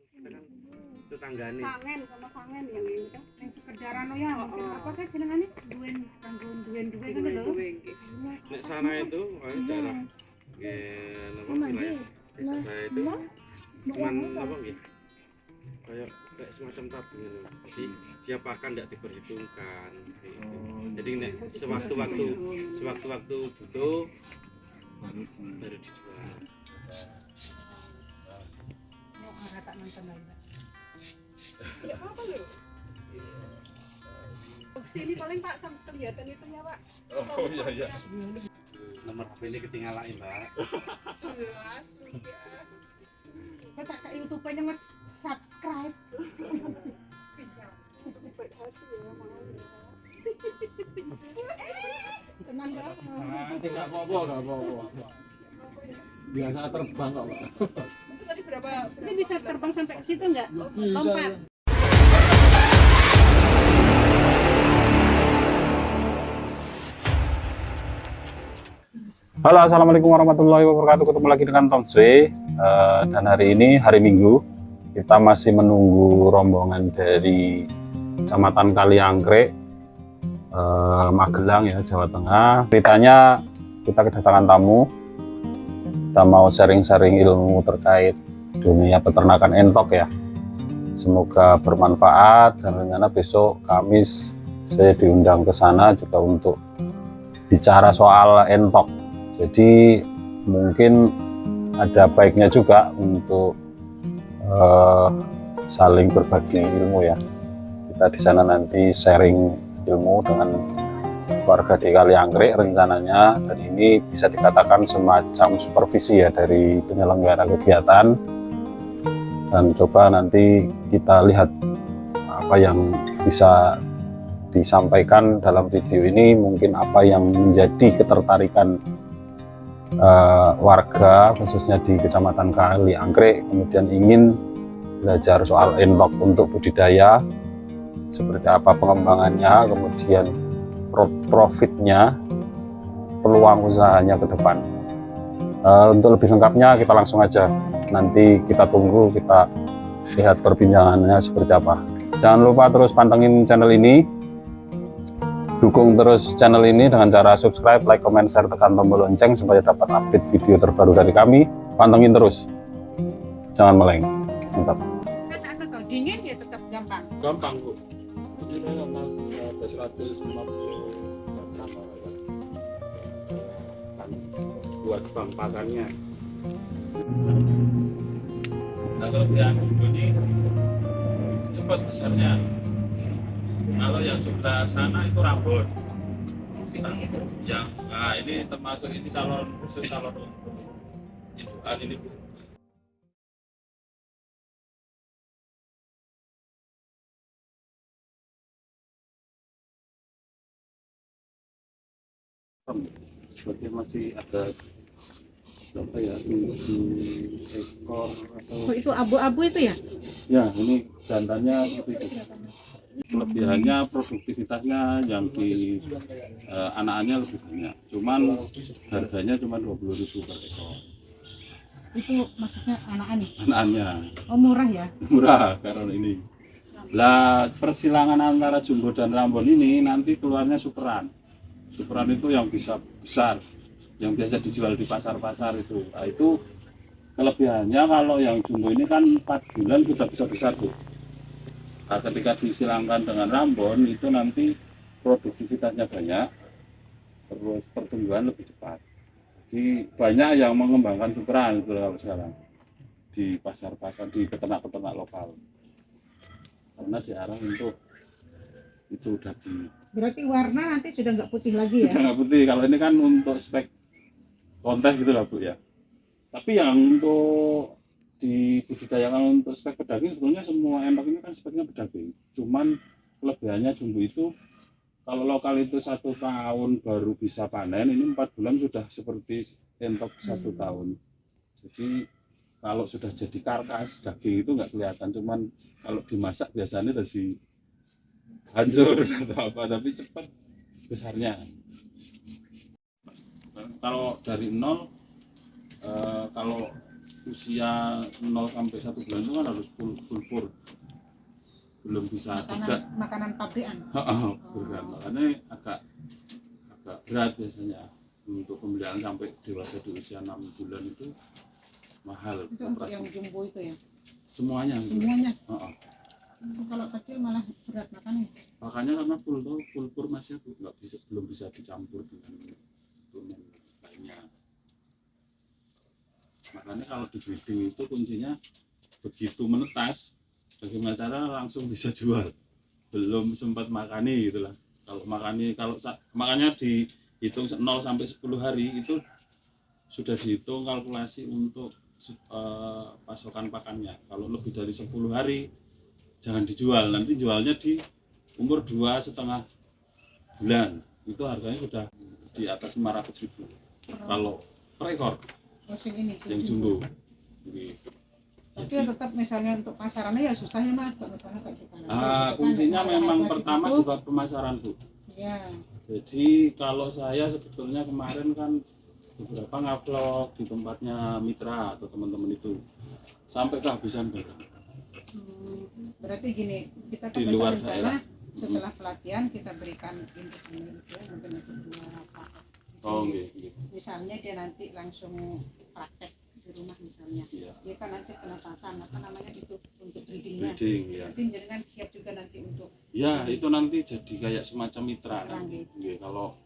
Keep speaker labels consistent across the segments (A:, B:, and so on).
A: Kita kan tetanggane.
B: Sangen sama sangen yang ini kan.
C: Yang sekedar anu ya, mungkin apa kan jenengane? Duwen kan lho.
A: Nek sana itu daerah apa wilayah desa saya itu cuman apa nggih? Kayak semacam tabungan. Jadi diapakan tidak diperhitungkan. Jadi nek sewaktu-waktu butuh baru dijual.
C: Mau arah tak nonton lagi.
B: Ya apa lho? Sini paling Pak sampai kelihatan itunya Pak.
D: Oh iya.
A: Nomor HP ini ketinggalan Mbak.
B: Jelas ya.
C: Kok tak ke YouTube-nya Mas subscribe.
B: Siap. Baik hati ya mau ya.
C: Tenang Mbak.
D: Nanti nggak apa-apa. Biasa terbang kok, Pak.
B: Itu tadi berapa?
C: Ini bisa terbang sampai ke situ enggak? Lompat.
E: Halo, assalamualaikum warahmatullahi wabarakatuh. Ketemu lagi dengan Tom Swe. Dan hari ini hari Minggu, kita masih menunggu rombongan dari Kecamatan Kaliangkrek, Magelang ya, Jawa Tengah. Ceritanya kita kedatangan tamu. Kita mau sharing-sharing ilmu terkait dunia peternakan entok ya. Semoga bermanfaat dan rencana besok Kamis saya diundang ke sana juga untuk bicara soal entok. Jadi mungkin ada baiknya juga untuk saling berbagi ilmu ya. Kita di sana nanti sharing ilmu dengan warga di Kaliangkrek rencananya, dan ini bisa dikatakan semacam supervisi ya dari penyelenggara kegiatan. Dan coba nanti kita lihat apa yang bisa disampaikan dalam video ini, mungkin apa yang menjadi ketertarikan warga khususnya di Kecamatan Kaliangkrek kemudian ingin belajar soal entok untuk budidaya, seperti apa pengembangannya, kemudian profitnya, peluang usahanya ke depan. Untuk lebih lengkapnya kita langsung aja, nanti kita tunggu, kita lihat perbincangannya seperti apa. Jangan lupa terus pantengin channel ini, dukung terus channel ini dengan cara subscribe, like, comment, share, tekan tombol lonceng supaya dapat update video terbaru dari kami. Pantengin terus, jangan meleng. Mantap.
C: Kata tahu dingin ya tetap gampang.
D: Gampang, Bu. Ini memang ada 150 berapa ya?
A: Kan buat bang pakannya.
E: Nah, kalau yang ini cepat besarnya. Kalau yang sebelah sana itu Rambon. Yang nah ini termasuk ini calon khusus calon untuk indukan ini Bu.
A: Seperti masih ada apa ya, 7 ekor atau
C: Oh, itu abu-abu itu ya?
E: Ya, ini jantannya seperti itu. Kelebihannya produktivitasnya yang di anakannya lebih banyak. Cuman harganya cuma 20.000 per ekor.
C: Itu maksudnya anakan nih.
E: Anakannya
C: Oh, murah ya?
E: murah karena ini. Lah persilangan antara jumbo dan Rambon ini nanti keluarnya superan. Superan itu yang bisa besar, yang biasa dijual di pasar-pasar itu. Nah, itu kelebihannya. Kalau yang jumbo ini kan 4 bulan sudah bisa besar tuh. Nah, ketika disilangkan dengan Rambon itu nanti produktivitasnya banyak, terus pertumbuhan lebih cepat. Jadi banyak yang mengembangkan superan itu kalau sekarang di pasar-pasar, di peternak-peternak lokal, karena diarah untuk itu daging.
C: Berarti warna nanti sudah nggak putih lagi ya?
E: Nggak putih, kalau ini kan untuk spek kontes gitu lah Bu ya. Tapi yang untuk dibudidayakan untuk spek pedaging, sebenarnya semua entok ini kan speknya pedaging. Cuman kelebihannya jumbo itu kalau lokal itu 1 tahun baru bisa panen, ini 4 bulan sudah seperti entok 1 tahun. Jadi kalau sudah jadi karkas daging itu nggak kelihatan, cuman kalau dimasak biasanya jadi hancur atau apa, tapi cepat besarnya. Kalau dari nol, kalau usia 0 sampai 1 bulan itu kan harus full pur, belum bisa tidak
C: makanan pabrikan.
E: bukan, makanya agak berat biasanya untuk pembelian sampai dewasa di usia 6 bulan itu mahal.
C: Itu untuk yang jumbo itu ya?
E: Semuanya.
C: Kalau kecil malah berat makannya.
E: Makanya karena full pur masih belum bisa dicampur dengan suplemen lainnya. Makanya kalau di breeding itu kuncinya begitu menetas, bagaimana cara langsung bisa jual, belum sempat makani gitulah. Kalau makanya dihitung 0 sampai 10 hari itu sudah dihitung kalkulasi untuk pasokan pakannya. Kalau lebih dari 10 hari jangan dijual, nanti jualnya di umur 2,5 bulan itu harganya sudah di atas 500.000 kalau per ekor yang jumbo.
C: Tapi ya tetap misalnya untuk pasarannya ya susah ya Mas, kalau misalnya kayak gitu.
E: Kuncinya memang pertama juga pemasaran Bu.
C: Iya.
E: Jadi kalau saya sebetulnya kemarin kan beberapa ngupload di tempatnya mitra atau teman-teman itu sampai kehabisan barang.
C: Berarti gini, kita
E: Di luar daerah.
C: Setelah pelatihan kita berikan input itu mungkin untuk 2 paket.
E: Oh iya.
C: Misalnya dia nanti langsung praktek di rumah misalnya, dia kan nanti penapasan apa namanya itu untuk breedingnya. Nanti jangan siap juga nanti untuk.
E: Ya itu nanti jadi kayak semacam mitra. Kalau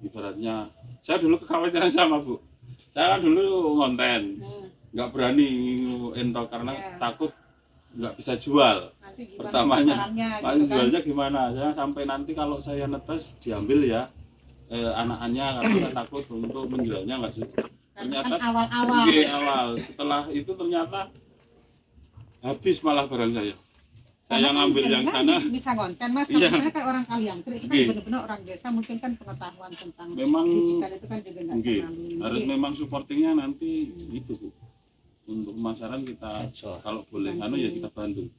E: ibaratnya saya dulu kekhawatiran sama Bu, saya kan dulu ngonten, nggak berani entok karena takut nggak bisa jual. Pertamanya paling jualnya gimana? Saya sampai nanti kalau saya netes diambil ya anak-anaknya karena saya takut untuk menjualnya nggak sih. Ternyata awal setelah itu ternyata habis malah barang saya ngambil yang sana
C: bisa konten Mas, karena kayak orang Kaliangkri itu kan benar-benar orang desa, mungkin kan pengetahuan tentang
E: memang
C: digital itu kan juga nggak terlalu
E: harus memang supportingnya nanti itu Bu. Untuk pemasaran kita kalau boleh ya kita bantu.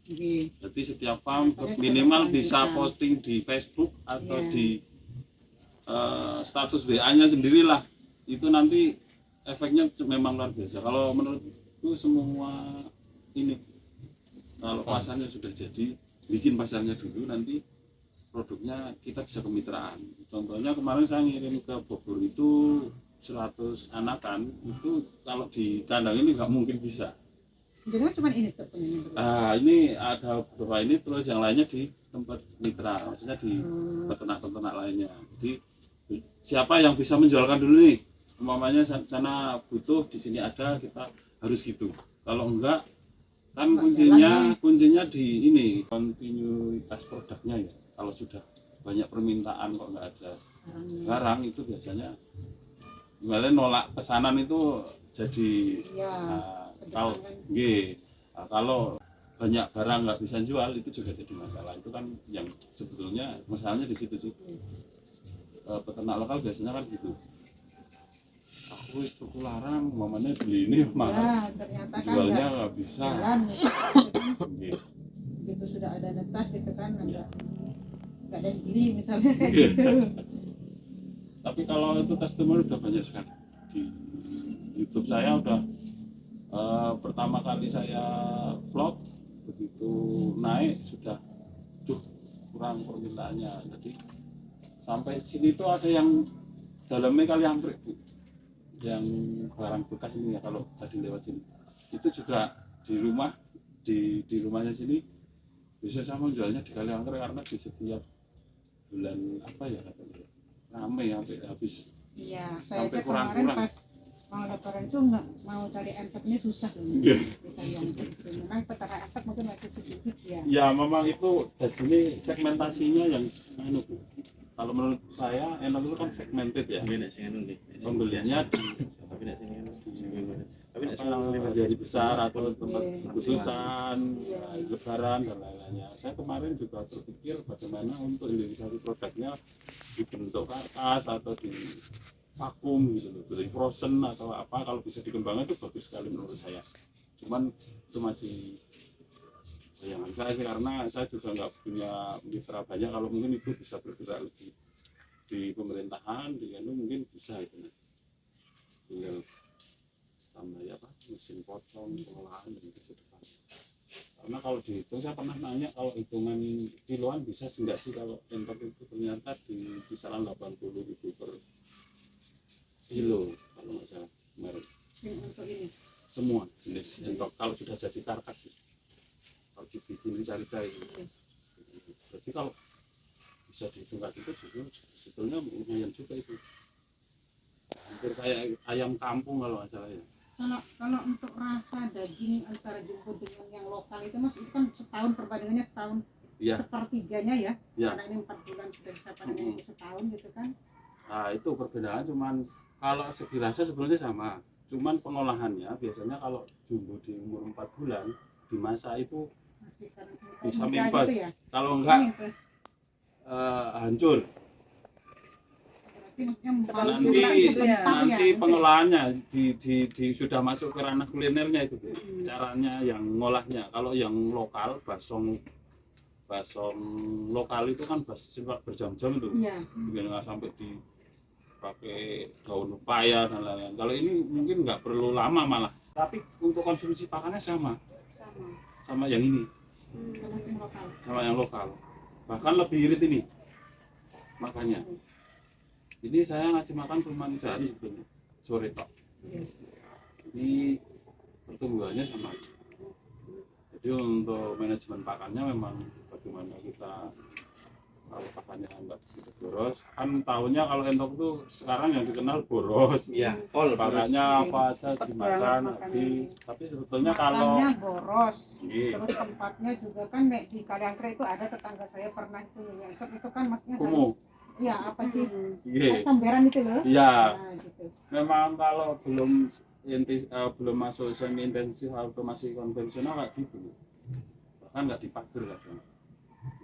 E: Jadi setiap farm minimal bisa posting di Facebook atau di status WA-nya sendirilah. Itu nanti efeknya memang luar biasa. Kalau menurutku semua ini kalau pasarnya sudah jadi, bikin pasarnya dulu, nanti produknya kita bisa kemitraan. Contohnya kemarin saya ngirim ke Bogor itu 100 anakan, itu kalau di kandang ini nggak mungkin bisa.
C: Jadi cuma ini tuh.
E: Ini ada beberapa ini, terus yang lainnya di tempat mitra, maksudnya di peternak-peternak lainnya. Jadi siapa yang bisa menjualkan dulu nih? Umpamanya sana butuh, di sini ada, kita harus gitu. Kalau enggak, kan kuncinya di ini kontinuitas produknya ya. Kalau sudah banyak permintaan kok nggak ada barang itu biasanya gimana nolak pesanan itu jadi kalau banyak barang nggak bisa jual itu juga jadi masalah. Itu kan yang sebetulnya masalahnya di situ sih. Peternak lokal biasanya kan gitu. Aku itu larang, mamanya beli ini malah jualnya nggak bisa.
C: Itu sudah ada netas gitu kan, nggak ada yang beli misalnya.
E: Tapi kalau itu customer udah banyak sekali di YouTube saya udah pertama kali saya vlog begitu naik sudah kurang permintaannya. Jadi sampai sini tuh ada yang dalamnya Kaliangkri Bu, yang barang bekas ini ya kalau tadi lewat sini itu juga di rumahnya sini bisa sama jualnya di Kaliangkri karena di setiap bulan apa ya katanya rame sampai habis.
C: Iya,
E: sampai
C: saya
E: kurang
C: pas mau lebaran itu nggak mau cari ensepnya susah loh. Memang peternak ensep mungkin masih sedikit ya.
E: Ya memang itu jadi segmentasinya yang Bu. Kalau menurut saya enak itu kan segmented ya. Pembeliannya jadi besar atau tempat khususan, lebaran dan lain-lainnya. Saya kemarin juga terpikir bagaimana untuk hilirisasi produknya dibentuk karkas atau di vakum gitu loh, dari frozen atau apa, kalau bisa dikembangkan itu bagus sekali menurut saya. Cuman itu masih bayangan saya sih karena saya juga nggak punya mitra banyak. Kalau mungkin ibu bisa bergerak lebih di pemerintahan, di mungkin bisa itu. Tinggal tambah ya apa mesin potong pengolahan dan gitu depan. Karena kalau dihitung saya pernah nanya kalau hitungan kiloan bisa enggak sih kalau entok itu ternyata di kisaran 80.000 per kilo kalau nggak salah kemarin.
C: Untuk ini
E: Semua jenis entok kalau sudah jadi karkas ya. Kalau dibikin dicari-cari berarti kalau bisa dihitung kayak gitu sebetulnya lumayan juga itu, hampir kayak ayam kampung kalau nggak salah ya.
C: kalau untuk rasa daging antara jumbo dengan yang lokal itu mas itu kan setahun perbandingannya setahun
E: Iya.
C: sepertiganya ya,
E: Ya.
C: karena ini 4 bulan sudah bisa panen itu setahun gitu kan.
E: Nah itu perbedaan cuman kalau segi rasa sebenarnya sama, cuman pengolahannya biasanya kalau jumbo di umur 4 bulan dimasak itu
C: Masih kan
E: bisa
C: muda
E: mimpes,
C: gitu ya?
E: kalau enggak
C: Mimpes.
E: hancur.
C: Berarti maksudnya bau
E: Nanti
C: gula sebentar ya,
E: nanti
C: gitu ya?
E: pengolahannya di sudah masuk ke ranah kulinernya itu caranya yang ngolahnya. Kalau yang lokal basong lokal itu kan sempat berjam-jam itu,
C: Iya.
E: nggak sampai dipakai daun pepaya dan lain-lain. Kalau ini mungkin nggak perlu lama malah, tapi untuk konsumsi pakannya sama yang ini, sama yang lokal, bahkan lebih irit ini makanya. Ini saya ngasih makan cuma sehari sebetulnya, sore tok. Ini pertumbuhannya sama aja. Jadi untuk manajemen pakannya memang bagaimana kita kalau pakannya nggak begitu boros. Kan tahunya kalau entok itu sekarang yang dikenal boros.
A: Iya, all
E: Pakannya apa aja dimakan habis. Tapi sebetulnya kalau
C: Makannya boros,
E: Iya.
C: terus tempatnya juga kan di Kaliangkra itu ada tetangga saya pernah itu nyangkut itu kan maksudnya
E: kumuh.
C: ya apa sih
E: Iya.
C: comberan itu loh.
E: Iya.
C: Nah, gitu.
E: Memang kalau belum belum masuk semi intensif atau masih konvensional kayak gitu. Bahkan nggak dipagar kadang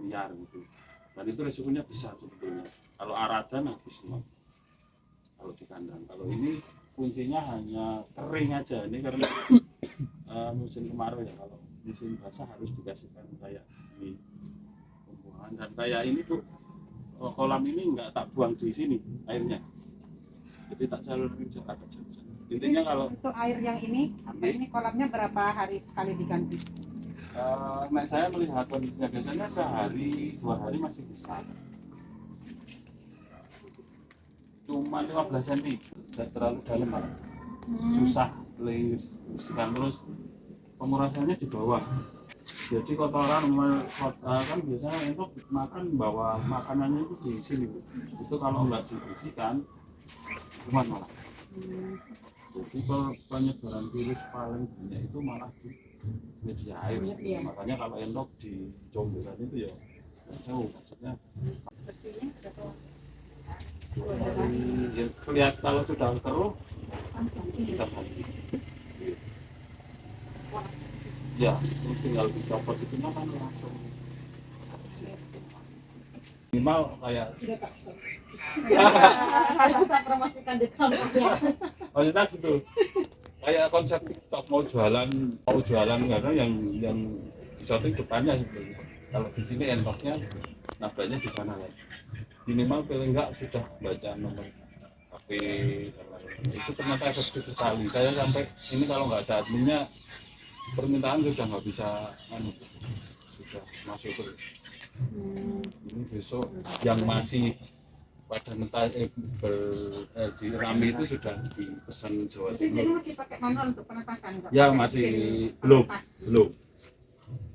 E: liar gitu. Dan itu resikonya besar sebetulnya. Kalau aradan habis semua. Kalau di kandang. Kalau ini kuncinya hanya kering aja. Ini karena musim kemarau ya. Kalau musim basah harus dikasihkan kayak ini tumbuhan dan kayak ini tuh kolam ini nggak tak buang di sini airnya. Jadi tak salurin Jakarta saja. Intinya kalau
C: untuk air yang ini apa ini kolamnya berapa hari sekali diganti?
E: nah saya melihat kondisinya biasanya sehari 2 hari masih besar. Cuma 15 cm, tidak terlalu dalam lah. Susah bersihkan terus pemurasannya di bawah. Jadi kotoran kan biasanya itu makan bawa makanannya itu di sini. Itu kalau nggak dibersihkan kuman malah. Jadi penyebaran virus paling banyak itu malah di media air.
C: Iya.
E: Makanya kalau entok di comberan itu ya jauh maksudnya.
C: Bersihnya berapa?
E: Ya, kelihatan kalau sudah keruh
C: Langsung
E: kita mandi. Ya, tinggal dicopot itu kan langsung. Minimal kayak
C: sudah tak harus kita promosikan di kampusnya.
E: maksudnya gitu. Kayak konsep TikTok mau jualan karena yang di shooting depannya gitu. Kalau di sini entoknya nabraknya di sana kan. Minimal paling enggak sudah baca nomor HP itu ternyata efektif sekali. Saya sampai ini kalau nggak ada adminnya permintaan sudah nggak bisa sudah masuk terus. Ini besok yang masih pada di Rami itu sudah dipesan Jawa
C: Jadi
E: Timur.
C: masih pakai manual untuk penetasan?
E: Ya masih belum.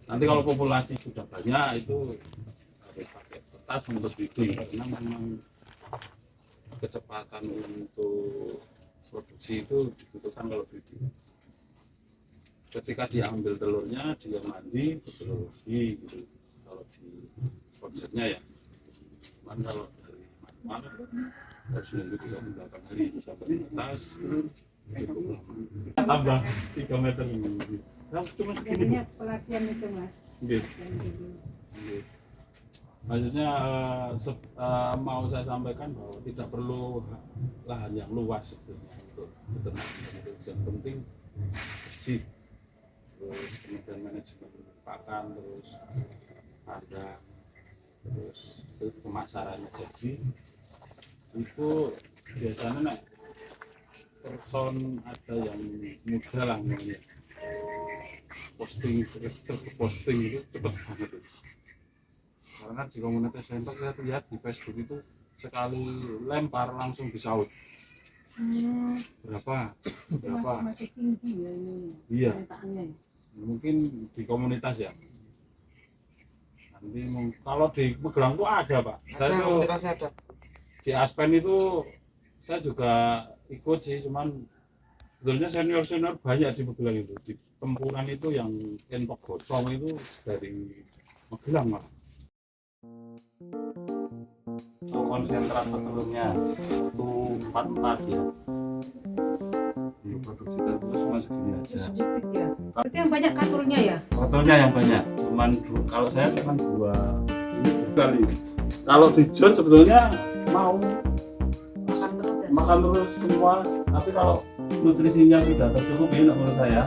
E: Nanti kalau populasi sudah banyak itu harus pakai kertas untuk breeding karena memang kecepatan untuk produksi itu dibutuhkan kalau breeding. Ketika diambil telurnya dia mandi betul lagi gitu. Kalau di konsepnya ya. Cuman kalau dari manual harus nunggu 38 hari sampai atas tambah 3 meter ini. Nah, cuma segini.
C: Jadinya pelatihan itu mas.
E: Gitu. Maksudnya mau saya sampaikan bahwa tidak perlu lahan yang luas sebenarnya untuk peternakan itu. Yang penting bersih, terus kemudian manajemen pakan, terus ada terus pemasarannya. Jadi itu biasanya person ada yang muda lah namanya posting itu cepet banget itu. Karena di komunitas center saya lihat di Facebook itu sekali lempar langsung disaut berapa
C: Masih tinggi ya ini.
E: iya
C: Permintaannya.
E: mungkin di komunitas ya nanti kalau di Magelang tuh ada Pak saya tuh
B: komunitasnya ada.
E: di Aspen itu saya juga ikut sih cuman sebetulnya senior banyak di Magelang itu di tempuran itu yang Entok Gosong itu dari Magelang Pak itu konsentrat petelurnya itu 44 ya untuk produksi terus cuma segini aja
C: Sedikit ya. Berarti yang banyak katurnya ya?
E: fotonya yang banyak cuman kalau saya cuma 2 kali kalau dijual sebetulnya mau
C: Makan terus ya?
E: makan terus semua tapi kalau nutrisinya sudah tercukupi menurut saya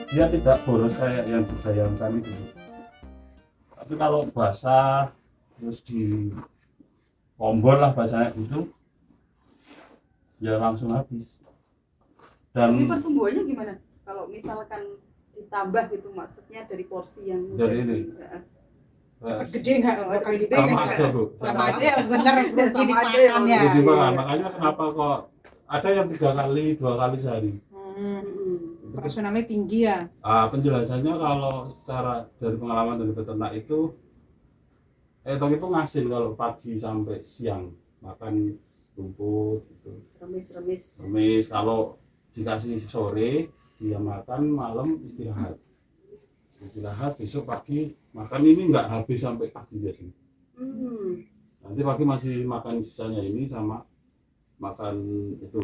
E: dia tidak boros kayak yang dibayangkan itu tapi kalau basah terus di ombor lah bahasanya gitu ya langsung habis
C: Ini
E: dan
C: pertumbuhannya gimana? Kalau misalkan ditambah gitu maksudnya dari porsi yang
E: Dari ini?
C: Cepet gede nggak? Kalau gede
E: sama
C: nggak?
E: aja Bu
C: Sama aja ya bener
B: Sama
C: sama
B: aja
C: aja
B: ya.
C: ya.
E: jadi makanya kenapa kok ada yang 3 kali 2 kali sehari
C: Operasionalnya tinggi ya.
E: penjelasannya kalau secara dari pengalaman dari peternak itu itu ngasih kalau pagi sampai siang makan rumput gitu
C: Remis-remis.
E: remis kalau dikasih sore dia makan malam istirahat besok pagi makan ini nggak habis sampai pagi biasanya nanti pagi masih makan sisanya ini sama makan itu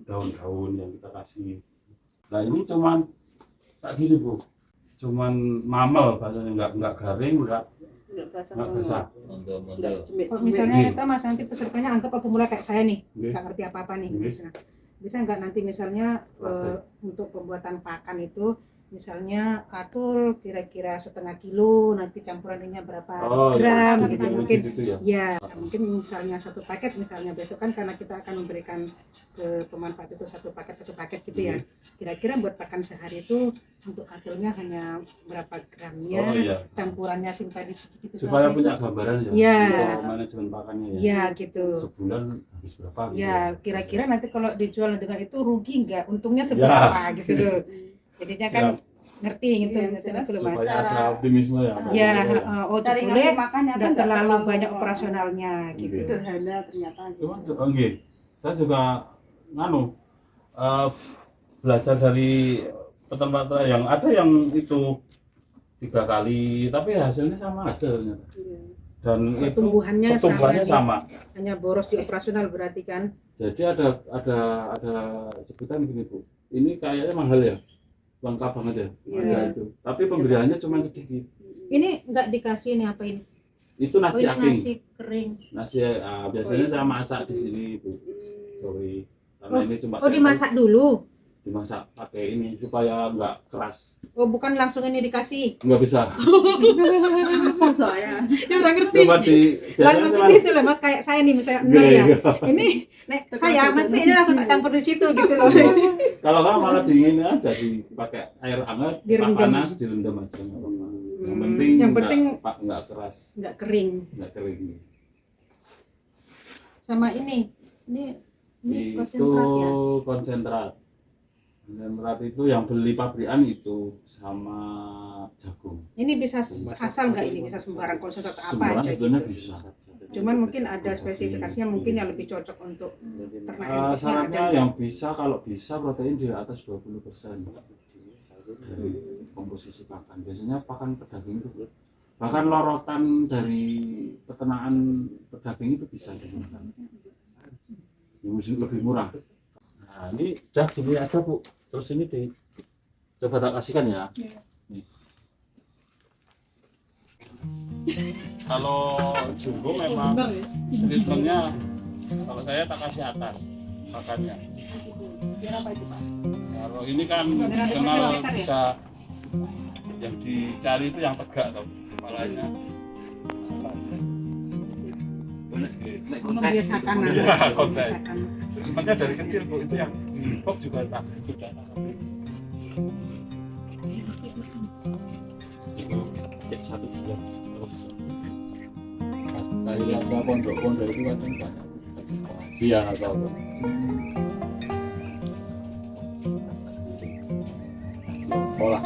E: daun-daun yang kita kasih nah ini cuman tak gini Bu cuman mamel bahasanya nggak garing nggak basah
C: Kalau misalnya kita mas nanti pesertanya anggap apa mulai kayak saya nih
E: Oke.
C: nggak ngerti apa-apa nih
E: Oke.
C: misalnya. Bisa nggak nanti misalnya untuk pembuatan pakan itu misalnya katul kira-kira 1/2 kilo nanti campurannya berapa gram
E: jadi
C: gitu
E: yang
C: mungkin
E: legit itu ya
C: ya mungkin misalnya 1 paket misalnya besok kan karena kita akan memberikan ke pemanfaat itu 1 paket gitu ya kira-kira buat pakan sehari itu untuk katulnya hanya berapa gramnya
E: iya
C: campurannya simpadi sedikit itu
E: supaya
C: apa
E: punya
C: itu?
E: gambaran ya
C: Iya.
E: untuk manajemen pakannya ya
C: Ya gitu.
E: sebulan habis berapa gitu
C: Ya kira-kira nanti kalau dijual dengan itu rugi nggak? Untungnya seberapa gitu loh. Jadinya kan
E: Siap.
C: ngerti gitu, ngerti gitu loh mas.
E: supaya ada optimisme ya
C: Ya, oh
B: Cari
C: boleh
B: ngasih makannya kan
C: nggak terlalu
B: terlalu
C: banyak operasionalnya gitu.
E: Iya.
B: sederhana ternyata gitu.
E: cuman enggak saya juga belajar dari peternak yang ada yang itu 3 kali tapi hasilnya sama aja ternyata dan
C: Pertumbuhannya
E: itu pertumbuhannya
C: sama,
E: sama
C: Hanya boros di operasional berarti kan?
E: jadi ada sebutan gini Bu ini kayaknya mahal ya lengkap banget ya
B: Iya.
E: ada itu tapi pemberiannya cuma sedikit
C: Ini nggak dikasih ini apa ini?
E: itu
C: Oh
E: nasi
C: ini
E: aking
C: nasi kering.
E: nasi biasanya saya masak di sini Bu sorry karena
C: Oh,
E: ini cuma
C: Oh
E: sampel.
C: dimasak dulu.
E: Dimasak pakai ini supaya nggak keras
C: Oh bukan langsung ini dikasih.
E: nggak bisa
B: Apa soalnya?
C: Ya udah ngerti.
E: coba di
C: Langsung
E: biasanya
C: maksudnya itu loh mas kayak saya nih misalnya enam ya.
E: Iya.
C: Ini nek saya masih ini langsung tak campur di situ gitu loh.
E: kalau nggak malah dingin aja dipakai air hangat
C: Direndam.
E: panas direndam aja nggak apa-apa yang penting
C: Yang penting
E: nggak keras
C: nggak kering.
E: nggak kering
C: Sama ini
E: itu
C: konsentrat ya.
E: konsentrat itu yang beli pabrikan itu sama jagung
C: Ini bisa asal nggak ini bisa sembarang konsentrat apa
E: sembarang
C: aja
E: sebetulnya
C: gitu.
E: bisa
C: Cuman mungkin ada spesifikasinya mungkin yang lebih cocok untuk ternak induknya ada
E: syaratnya
C: nggak?
E: yang bisa kalau bisa protein di atas 20% dari komposisi pakan biasanya pakan pedaging itu bahkan lorotan dari peternakan pedaging itu bisa digunakan yang lebih murah nah ini udah gini aja Bu terus ini coba tak kasihkan ya nih. Kalau jumbo memang treatmentnya kalau saya tak kasih atas pakannya
C: Biar apa itu Pak?
E: kalau ini kan kenal bisa yang dicari itu yang tegak atau kepalanya atas
C: membiasakan
E: Iya, konten.
C: membiasakan.
E: Sebenarnya dari kecil Bu itu yang di pop juga tak sudah
D: itu kayak 1 bulan kayak apa pondok-pondok itu kan banyak dia atau apa sekolah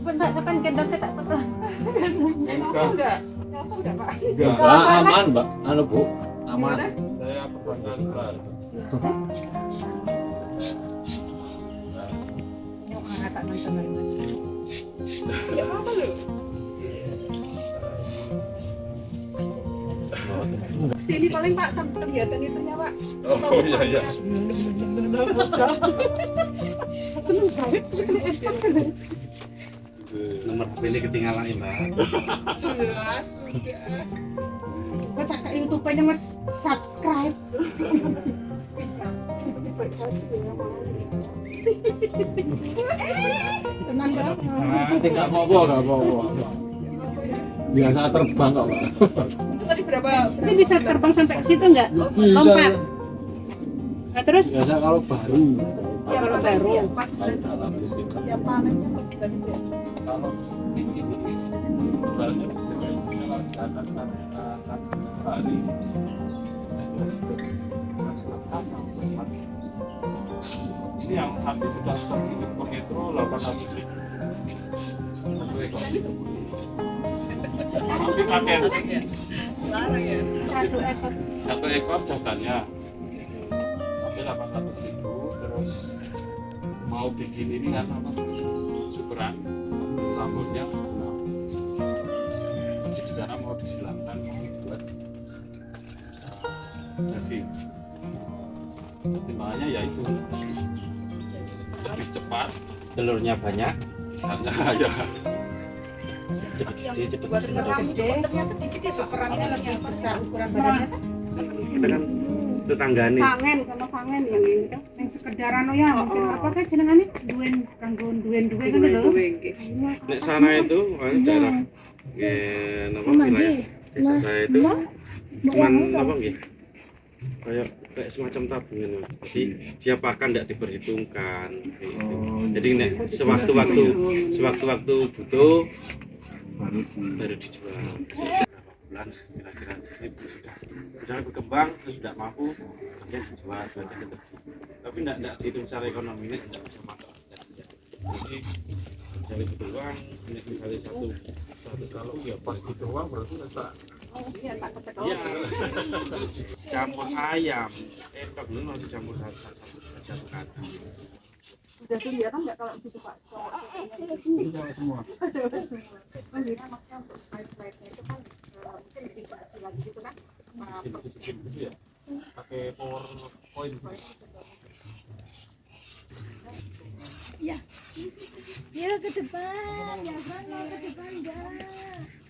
C: Bentar, kapan gendongnya tak betul.
B: Enggak. Nyosor enggak, Pak?
D: enggak aman mbak anu bu aman
E: saya perbandingan
C: Tak nonton lagi.
B: Ya apa lu? Sini paling Pak sampai kegiatan itunya Pak.
E: oh iya
B: Seneng saya.
A: Nomor HP ini ketinggalan ya Mbak.
B: Jelas sudah.
C: Kau tak ke YouTube-nya mas subscribe.
B: Siap. Baik hati ya mau.
C: Tenang dong.
D: nggak mau biasa terbang kok mbak
B: Itu tadi berapa?
C: Ini bisa terbang sampai ke situ nggak?
D: bisa
C: Lompat. Nah, terus
D: biasa kalau baru
C: kalau baru.
D: kalau dalam di situ
B: Ya panennya tadi ya.
E: kalau ini jualnya dengan atas hari ini yang sapi sudah seperti itu metro 800.000 satu ekor tapi pakai
C: Satu ekor.
E: satu ekor jagannya sampai 800.000 terus mau bikin ini kan apa syukuran rambutnya jadi di sana mau disilangkan mau buat daging timbangannya ya itu lebih cepat
A: Telurnya banyak.
E: misalnya ya
A: Cepet gede, cepet
B: Buat
A: cepet.
B: ngeram itu ternyata dikit ya Pak.
C: Ukurannya lebih besar ukuran badannya kan?
A: Kita kan tetangga nih.
C: Sangen sama sangen yang ini kan yang sekedar anu ya mungkin apa kan jenengannya duen kanggoan duen kan lho.
A: Nek sana itu daerah nama wilayah desa saya itu cuman apa nggih? Kayak semacam tabungan Mas. Jadi dia pakan tidak diperhitungkan. Gitu. Jadi nek sewaktu-waktu butuh baru dijual. Berapa bulan kira-kira itu sudah berkembang terus tidak mampu kemudian dijual berarti tetap. Tapi tidak dihitung secara ekonomi ini tidak bisa masuk. Jadi dari uang misalnya satu kalau ya pas butuh uang berarti rasa
B: Iya tak kepet.
A: iya campur ayam kabel masih campur satu kata.
B: Udah kelihatan nggak kalau gitu Pak?
E: Jawa semua
C: Oh iya maksudnya untuk slide-slide-nya itu kan mungkin lebih kecil lagi gitu kan.
E: bikin gitu ya pakai PowerPoint
F: Ya ke depan, ya kan mau ke depan dah.